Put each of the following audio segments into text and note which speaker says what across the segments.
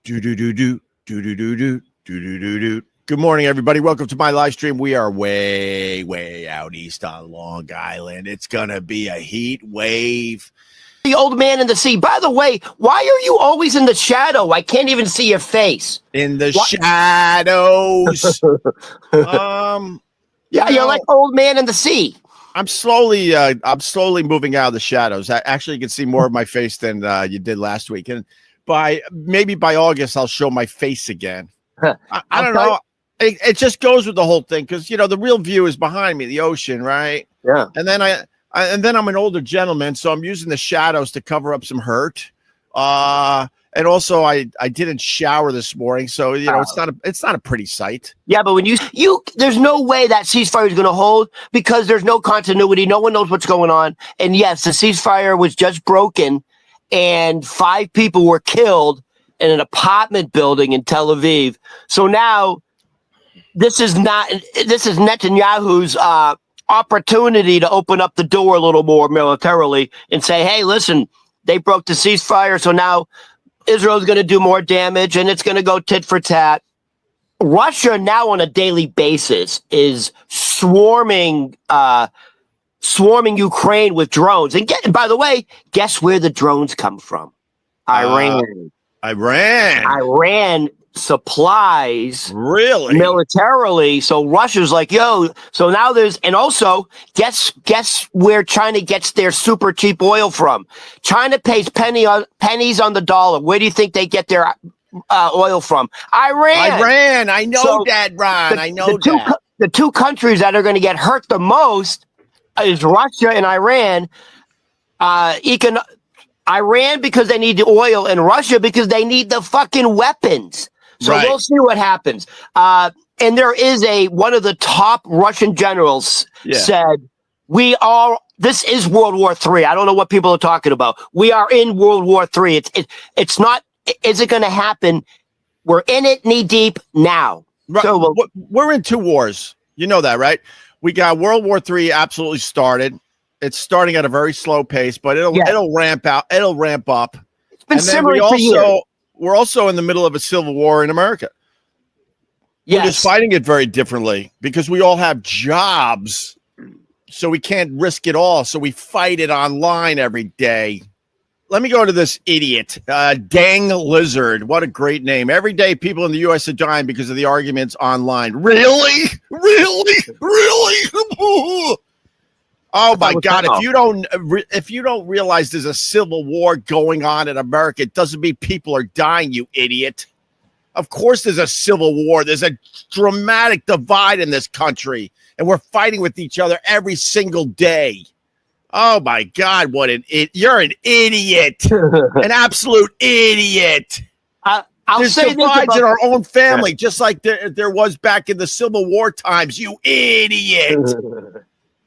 Speaker 1: Do do do do do do do do do do do do. Good morning, everybody. Welcome to my live stream. We are way out east on Long Island. It's gonna be a heat wave.
Speaker 2: The old man in the sea. By the way, why are you always in the shadow? I can't even see your face.
Speaker 1: In the shadows.
Speaker 2: Yeah, you're like old man in the sea.
Speaker 1: I'm slowly moving out of the shadows. Actually, you can see more of my face than you did last week. And maybe by August, I'll show my face again. I don't know. It just goes with the whole thing because the real view is behind me, the ocean, right?
Speaker 2: Yeah.
Speaker 1: And then I'm an older gentleman, so I'm using the shadows to cover up some hurt. And also I didn't shower this morning, so it's not a pretty sight.
Speaker 2: Yeah, but when you there's no way that ceasefire is going to hold because there's no continuity. No one knows what's going on. And yes, the ceasefire was just broken, and 5 people were killed in an apartment building in Tel Aviv. So now this is Netanyahu's opportunity to open up the door a little more militarily and say, hey, listen, they broke the ceasefire, so now Israel's going to do more damage, and it's going to go tit for tat. Russia now on a daily basis is swarming Ukraine with drones. And by the way, guess where the drones come from? Iran. Iran supplies militarily. So Russia's like, yo. So now and also guess where China gets their super cheap oil from? China pays pennies on the dollar. Where do you think they get their oil from? Iran. I know that, Ron. I know that. The two countries that are going to get hurt the most is Russia and Iran. Iran because they need the oil, and Russia because they need the fucking weapons. So We'll see what happens. And there is one of the top Russian generals said, this is World War III. I don't know what people are talking about. We are in World War III. It's not, is it going to happen? We're in it knee deep now.
Speaker 1: Right. So we're in 2 wars. You know that, right? We got World War III absolutely started. It's starting at a very slow pace, but it'll ramp out. It'll ramp up.
Speaker 2: It's been simmering for years.
Speaker 1: We're also in the middle of a civil war in America. Yes. We're just fighting it very differently because we all have jobs, so we can't risk it all. So we fight it online every day. Let me go to this idiot, DEng.Lizard. What a great name. Every day people in the U.S. are dying because of the arguments online. Really? Oh my God! If you don't realize there's a civil war going on in America, it doesn't mean people are dying, you idiot. Of course, there's a civil war. There's a dramatic divide in this country, and we're fighting with each other every single day. Oh my God! You're an idiot, an absolute idiot. There's divides in our own family, just like there was back in the Civil War times. You idiot.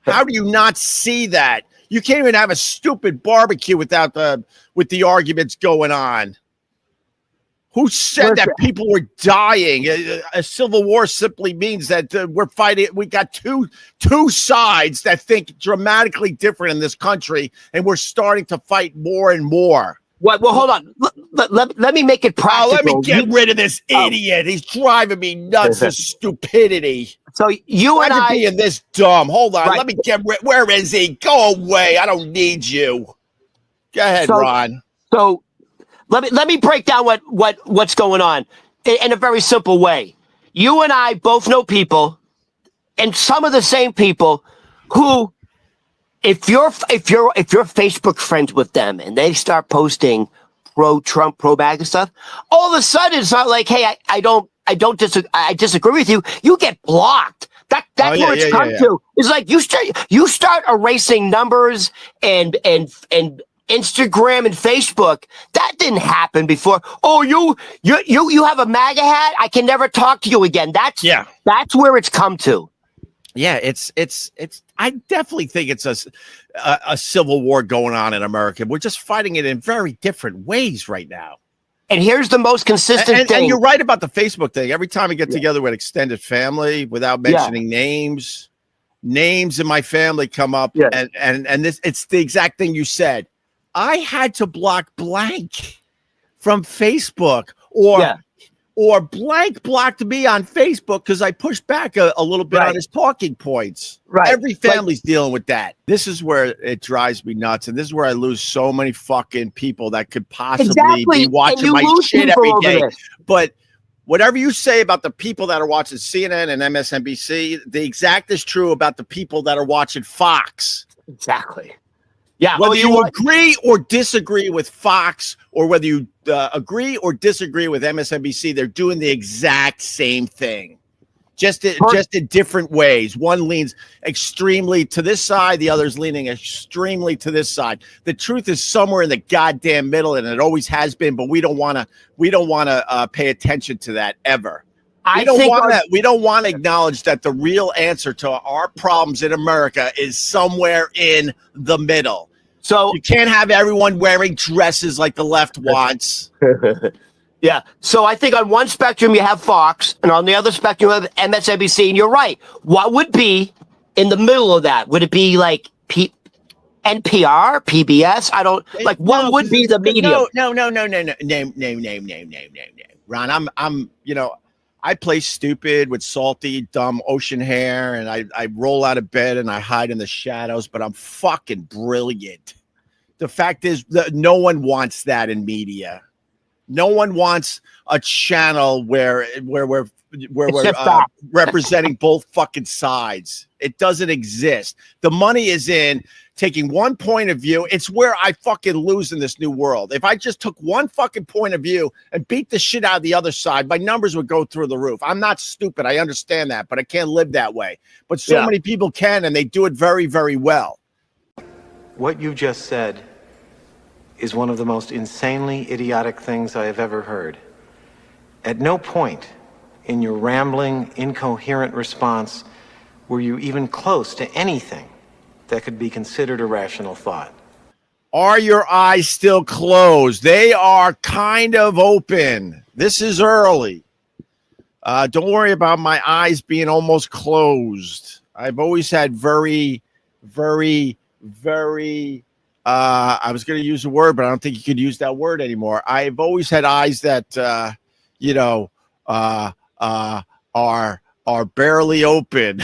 Speaker 1: How do you not see that? You can't even have a stupid barbecue with the arguments going on. Who said that people were dying? A civil war simply means that we're fighting. We got two sides that think dramatically different in this country, and we're starting to fight more and more.
Speaker 2: What? Well, hold on. Let me make it practical.
Speaker 1: Let me get rid of this idiot. He's driving me nuts. His stupidity.
Speaker 2: So you and I
Speaker 1: being this dumb. Hold on. Let me get rid. Where is he? Go away. I don't need you. Go ahead, Ron.
Speaker 2: So let me break down what's going on in a very simple way. You and I both know people, and some of the same people who, if you're Facebook friends with them and they start posting pro-Trump, pro-MAGA stuff, all of a sudden it's not like, hey, I disagree with you. You get blocked. That's where it's come to. It's like you start erasing numbers and Instagram and Facebook. That didn't happen before. Oh, you have a MAGA hat? I can never talk to you again. That's where it's come to.
Speaker 1: Yeah, it's. I definitely think it's a civil war going on in America. We're just fighting it in very different ways right now.
Speaker 2: And here's the most consistent thing.
Speaker 1: And you're right about the Facebook thing. Every time we get together with extended family, without mentioning names in my family come up, and this, it's the exact thing you said. I had to block blank from Facebook or blank blocked me on Facebook because I pushed back a little bit on his talking points.
Speaker 2: Right.
Speaker 1: Every family's dealing with that. This is where it drives me nuts. And this is where I lose so many fucking people that could possibly be watching my shit every day. But whatever you say about the people that are watching CNN and MSNBC, the exact is true about the people that are watching Fox.
Speaker 2: Exactly. Yeah.
Speaker 1: Whether you agree or disagree with Fox, or whether you agree or disagree with MSNBC, they're doing the exact same thing, just in different ways. One leans extremely to this side, the other's leaning extremely to this side. The truth is somewhere in the goddamn middle, and it always has been. But we don't want to pay attention to that ever. We don't want to acknowledge that the real answer to our problems in America is somewhere in the middle. So you can't have everyone wearing dresses like the left wants.
Speaker 2: Yeah. So I think on one spectrum you have Fox, and on the other spectrum you have MSNBC. And you're right. What would be in the middle of that? Would it be like NPR, PBS? I don't like. What would be the medium?
Speaker 1: No. Name. Ron, I'm I play stupid with salty, dumb ocean hair, and I roll out of bed and I hide in the shadows, but I'm fucking brilliant. The fact is that no one wants that in media. No one wants a channel where we're representing both fucking sides. It doesn't exist. The money is in taking one point of view. It's where I fucking lose in this new world. If I just took one fucking point of view and beat the shit out of the other side, my numbers would go through the roof. I'm not stupid. I understand that, but I can't live that way. But so many people can, and they do it very, very well.
Speaker 3: What you just said is one of the most insanely idiotic things I have ever heard. At no point in your rambling, incoherent response were you even close to anything that could be considered a rational thought.
Speaker 1: Are your eyes still closed? They are kind of open. This is early. Don't worry about my eyes being almost closed. I've always had very, very, very, I was going to use a word, but I don't think you could use that word anymore. I've always had eyes that, are barely open.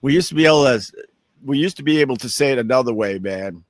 Speaker 1: We used to be able to say it another way, man.